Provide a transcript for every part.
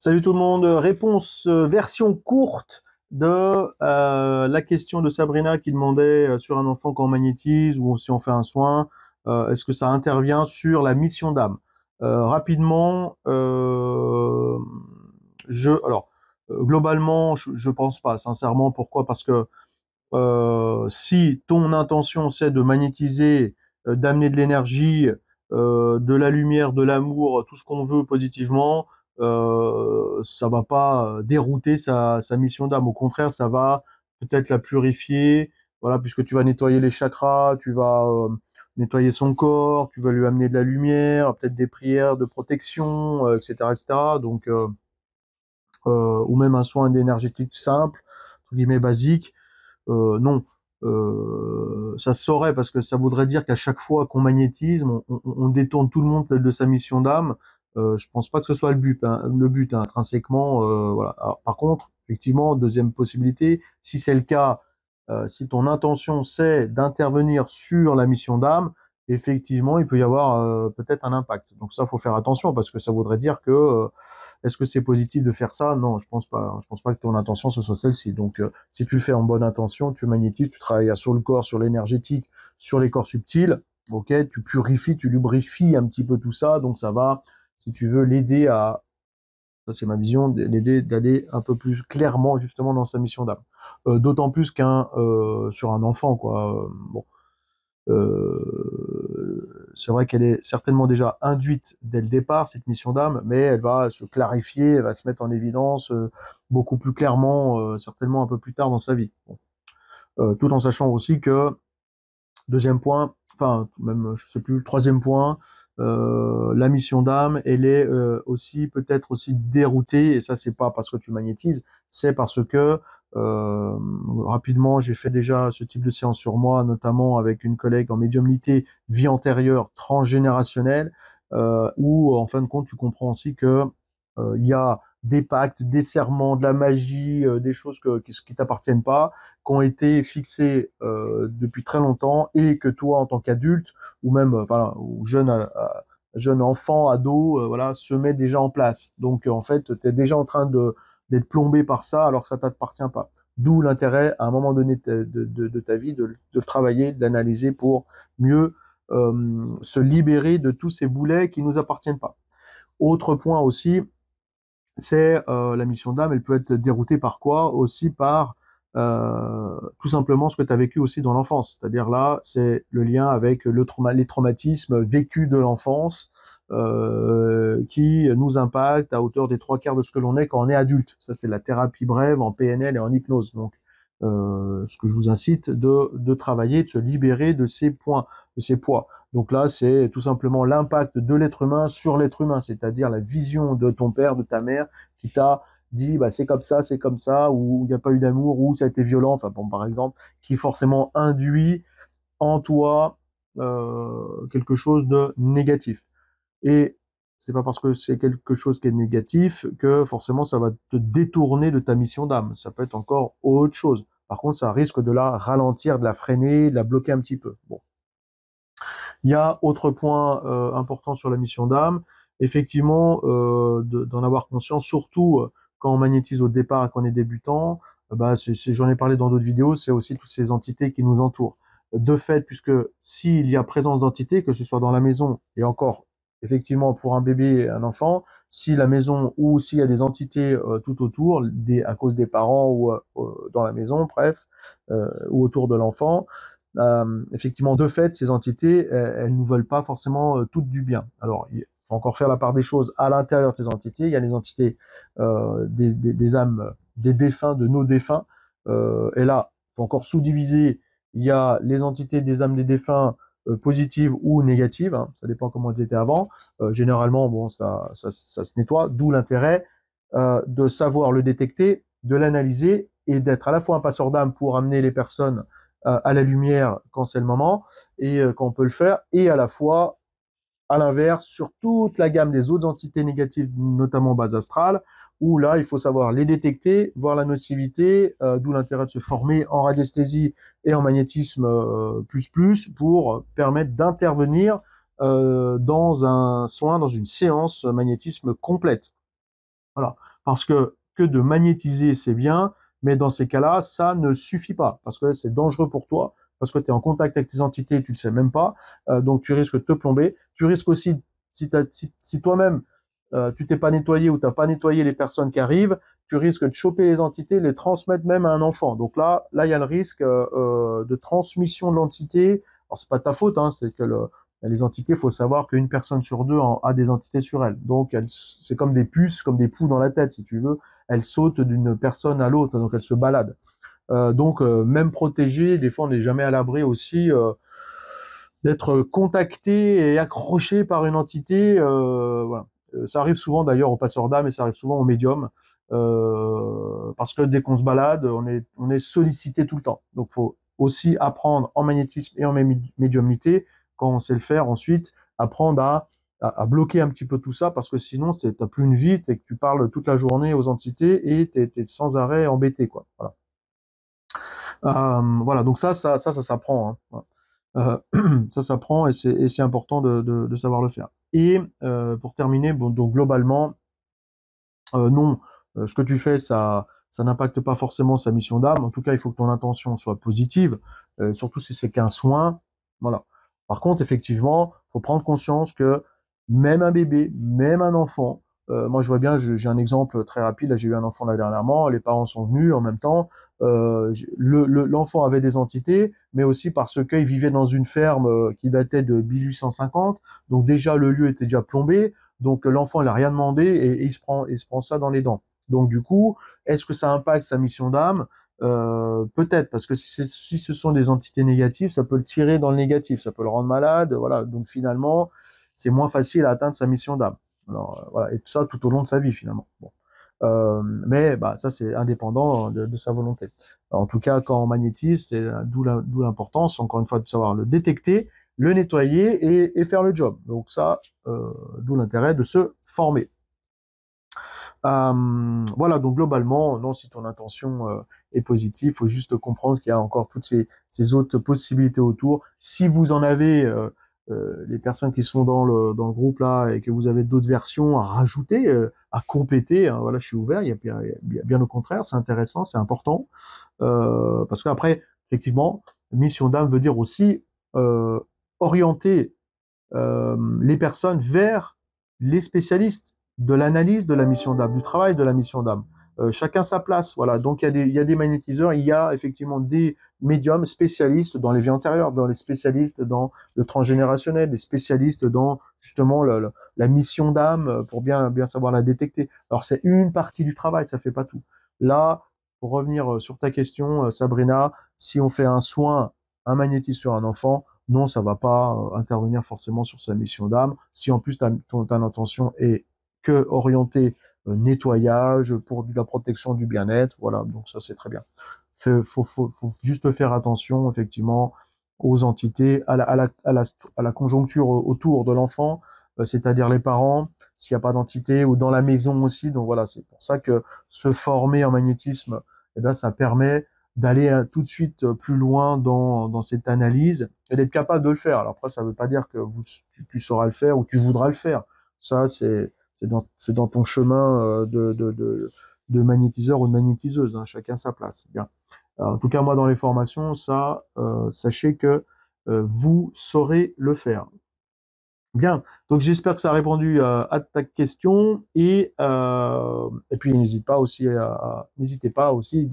Salut tout le monde, réponse version courte de la question de Sabrina qui demandait sur un enfant quand on magnétise ou si on fait un soin, est-ce que ça intervient sur la mission d'âme? Rapidement, globalement, je pense pas, sincèrement. Pourquoi? Parce que si ton intention c'est de magnétiser, d'amener de l'énergie, de la lumière, de l'amour, tout ce qu'on veut positivement, ça va pas dérouter sa mission d'âme. Au contraire, ça va peut-être la purifier, voilà, puisque tu vas nettoyer les chakras, tu vas nettoyer son corps, tu vas lui amener de la lumière, peut-être des prières de protection, etc., etc. Donc, ou même un soin énergétique simple, entre guillemets basique. Non, ça se saurait parce que ça voudrait dire qu'à chaque fois qu'on magnétise, on détourne tout le monde de sa mission d'âme. Je pense pas que ce soit le but hein, intrinsèquement. Voilà. Alors, par contre, effectivement, deuxième possibilité, si c'est le cas, si ton intention c'est d'intervenir sur la mission d'âme, effectivement, il peut y avoir peut-être un impact. Donc ça, faut faire attention parce que ça voudrait dire que est-ce que c'est positif de faire ça? Non, je pense pas. Je pense pas que ton intention ce soit celle-ci. Donc si tu le fais en bonne intention, tu magnétises, tu travailles sur le corps, sur l'énergétique, sur les corps subtils, ok, tu purifies, tu lubrifies un petit peu tout ça, donc ça va, si tu veux, l'aider à, ça c'est ma vision, l'aider d'aller un peu plus clairement justement dans sa mission d'âme. D'autant plus sur un enfant, quoi. Bon, c'est vrai qu'elle est certainement déjà induite dès le départ, cette mission d'âme, mais elle va se clarifier, elle va se mettre en évidence beaucoup plus clairement, certainement un peu plus tard dans sa vie. Bon. Tout en sachant aussi que, deuxième point, enfin même je sais plus, le troisième point, la mission d'âme, elle est aussi peut-être aussi déroutée, et ça c'est pas parce que tu magnétises, c'est parce que euh, rapidement j'ai fait déjà ce type de séance sur moi, notamment avec une collègue en médiumnité vie antérieure transgénérationnelle, où en fin de compte tu comprends aussi que il y a des pactes, des serments, de la magie, des choses qui t'appartiennent pas, qui ont été fixés depuis très longtemps et que toi, en tant qu'adulte, ou même voilà, ou jeune enfant, ado, voilà, se met déjà en place. Donc, en fait, tu es déjà en train d'être plombé par ça alors que ça t'appartient pas. D'où l'intérêt, à un moment donné de ta vie, de travailler, d'analyser pour mieux se libérer de tous ces boulets qui nous appartiennent pas. Autre point aussi, c'est la mission d'âme, elle peut être déroutée par quoi? Aussi par tout simplement ce que tu as vécu aussi dans l'enfance. C'est-à-dire là, c'est le lien avec les traumatismes vécus de l'enfance qui nous impactent à hauteur des trois quarts de ce que l'on est quand on est adulte. Ça, c'est la thérapie brève en PNL et en hypnose. Donc, ce que je vous incite de travailler, de se libérer de ces points, de ces poids. Donc là, c'est tout simplement l'impact de l'être humain sur l'être humain, c'est-à-dire la vision de ton père, de ta mère, qui t'a dit bah, c'est comme ça, ou il n'y a pas eu d'amour, ou ça a été violent, enfin bon, par exemple, qui forcément induit en toi quelque chose de négatif. Et c'est pas parce que c'est quelque chose qui est négatif que forcément ça va te détourner de ta mission d'âme. Ça peut être encore autre chose. Par contre, ça risque de la ralentir, de la freiner, de la bloquer un petit peu. Bon. Il y a autre point important sur la mission d'âme, effectivement, d'en avoir conscience, surtout quand on magnétise au départ et qu'on est débutant. Bah, j'en ai parlé dans d'autres vidéos, c'est aussi toutes ces entités qui nous entourent. De fait, puisque s'il y a présence d'entités, que ce soit dans la maison et encore, effectivement, pour un bébé et un enfant, si la maison ou s'il y a des entités tout autour, à cause des parents ou dans la maison, bref, ou autour de l'enfant, effectivement, de fait, ces entités, elles ne veulent pas forcément toutes du bien. Alors, il faut encore faire la part des choses à l'intérieur de ces entités. Il y a les entités des âmes des défunts, de nos défunts. Et là, il faut encore sous-diviser. Il y a les entités des âmes des défunts positives ou négatives. Hein, ça dépend comment elles étaient avant. Généralement, bon, ça se nettoie. D'où l'intérêt de savoir le détecter, de l'analyser et d'être à la fois un passeur d'âme pour amener les personnes à la lumière quand c'est le moment et quand on peut le faire, et à la fois, à l'inverse, sur toute la gamme des autres entités négatives, notamment base astrale, où là, il faut savoir les détecter, voir la nocivité, d'où l'intérêt de se former en radiesthésie et en magnétisme pour permettre d'intervenir dans un soin, dans une séance magnétisme complète. Voilà. Parce que de magnétiser, c'est bien, mais dans ces cas-là, ça ne suffit pas, parce que c'est dangereux pour toi, parce que tu es en contact avec tes entités, tu ne le sais même pas, donc tu risques de te plomber. Tu risques aussi, si toi-même, tu t'es pas nettoyé ou tu n'as pas nettoyé les personnes qui arrivent, tu risques de choper les entités, les transmettre même à un enfant. Donc là, il y a le risque de transmission de l'entité. Alors c'est pas ta faute, hein, c'est que les entités, il faut savoir qu'une personne sur deux a des entités sur elle. Donc c'est comme des puces, comme des poux dans la tête, si tu veux. Elles sautent d'une personne à l'autre, donc elles se baladent. Donc même protégé, des fois on n'est jamais à l'abri aussi d'être contacté et accroché par une entité. Voilà. Ça arrive souvent d'ailleurs aux passeurs d'âme et ça arrive souvent aux médiums. Parce que dès qu'on se balade, on est sollicité tout le temps. Donc, faut aussi apprendre en magnétisme et en médiumnité, quand on sait le faire, ensuite, apprendre à bloquer un petit peu tout ça, parce que sinon, t'as plus une vie, et que tu parles toute la journée aux entités et t'es sans arrêt embêté, quoi. Voilà. Voilà, donc ça s'apprend. Hein. Ça s'apprend et c'est important de savoir le faire. Et pour terminer, bon, donc globalement, non, ce que tu fais, ça n'impacte pas forcément sa mission d'âme. En tout cas, il faut que ton intention soit positive, surtout si c'est qu'un soin. Voilà. Par contre, effectivement, faut prendre conscience que même un bébé, même un enfant, moi je vois bien, j'ai un exemple très rapide. Là, j'ai eu un enfant là dernièrement. Les parents sont venus en même temps. L'enfant avait des entités, mais aussi parce qu'il vivait dans une ferme qui datait de 1850. Donc déjà, le lieu était déjà plombé. Donc l'enfant, il n'a rien demandé et il se prend ça dans les dents. Donc du coup, est-ce que ça impacte sa mission d'âme? Peut-être, parce que si ce sont des entités négatives, ça peut le tirer dans le négatif, ça peut le rendre malade, voilà. Donc finalement, c'est moins facile à atteindre sa mission d'âme. Alors voilà, et tout ça tout au long de sa vie finalement. Bon. Mais bah ça c'est indépendant de sa volonté. Alors, en tout cas, quand on magnétise, c'est d'où l'importance, encore une fois, de savoir le détecter, le nettoyer et faire le job. Donc ça, d'où l'intérêt de se former. Voilà, donc globalement, non, si ton intention est positive, il faut juste comprendre qu'il y a encore toutes ces autres possibilités autour. Si vous en avez, les personnes qui sont dans le groupe là, et que vous avez d'autres versions à rajouter, à compléter, hein, voilà, je suis ouvert, il y a bien au contraire, c'est intéressant, c'est important, parce qu'après, effectivement, mission d'âme veut dire aussi orienter les personnes vers les spécialistes de l'analyse de la mission d'âme, du travail de la mission d'âme. Chacun sa place, voilà. Donc il y a des magnétiseurs, il y a effectivement des médiums spécialistes dans les vies antérieures, dans les spécialistes dans le transgénérationnel, des spécialistes dans justement la mission d'âme pour bien savoir la détecter. Alors c'est une partie du travail, ça fait pas tout. Là, pour revenir sur ta question, Sabrina, si on fait un soin, un magnétisme sur un enfant, non, ça va pas intervenir forcément sur sa mission d'âme. Si en plus ta intention est que orientée nettoyage, pour la protection du bien-être, voilà, donc ça c'est très bien. Faut juste faire attention effectivement aux entités, à la conjoncture autour de l'enfant, c'est-à-dire les parents, s'il n'y a pas d'entité, ou dans la maison aussi. Donc voilà, c'est pour ça que se former en magnétisme, eh bien, ça permet d'aller tout de suite plus loin dans cette analyse et d'être capable de le faire. Alors après, ça ne veut pas dire que tu sauras le faire ou tu voudras le faire. Ça, c'est dans ton chemin de magnétiseur ou de magnétiseuse, hein, chacun sa place. Bien. Alors, en tout cas, moi, dans les formations, ça, sachez que vous saurez le faire. Bien, donc j'espère que ça a répondu à ta question et puis n'hésitez pas aussi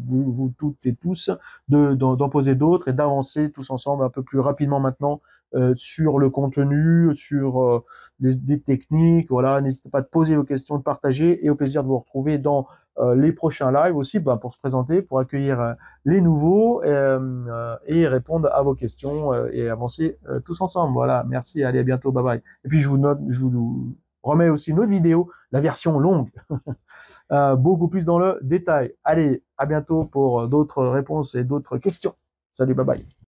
vous toutes et tous d'en poser d'autres et d'avancer tous ensemble un peu plus rapidement maintenant sur le contenu, sur des techniques, voilà, n'hésitez pas à poser vos questions, de partager et au plaisir de vous retrouver dans les prochains lives aussi pour se présenter, pour accueillir les nouveaux et répondre à vos questions et avancer tous ensemble. Voilà, merci, allez à bientôt, bye bye. Et puis je vous remets aussi une autre vidéo, la version longue, beaucoup plus dans le détail. Allez, à bientôt pour d'autres réponses et d'autres questions. Salut, bye bye.